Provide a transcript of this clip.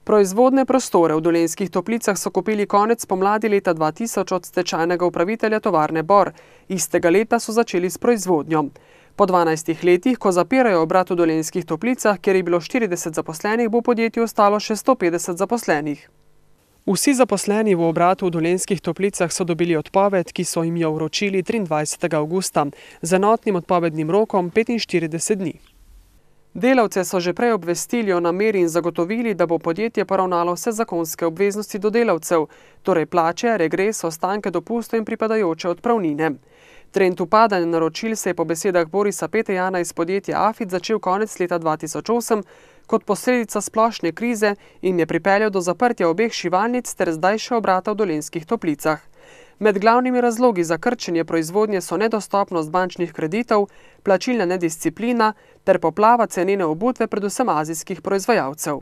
Proizvodne prostore v Dolenjskih Toplicah so kupili konec pomladi leta 2000 od stečajnega upravitelja tovarne Bor. Istega leta so začeli s proizvodnjo. Po 12 letih, ko zapirajo obrat v Dolenjskih Toplicah, kjer je bilo 40 zaposlenih, bo podjetju ostalo še 150 zaposlenih. Vsi zaposleni v obratu v Dolenjskih Toplicah so dobili odpoved, ki so jim jo vročili 23. avgusta, z enotnim odpovednim rokom 45 dni. Delavce so že prej obvestili o nameri in zagotovili, da bo podjetje poravnalo vse zakonske obveznosti do delavcev, torej plače, regres, ostanke dopustov in pripadajoče odpravnine. Trend upadanja naročil se je po besedah Borisa Petejana iz podjetja Afit začel konec leta 2008 kot posledica splošne krize in je pripeljal do zaprtja obeh šivalnic ter zdaj še obrata v Dolenjskih Toplicah. Med glavnimi razlogi za krčenje proizvodnje so nedostopnost bančnih kreditov, plačilna nedisciplina ter poplava cenene obutve predvsem azijskih proizvajalcev.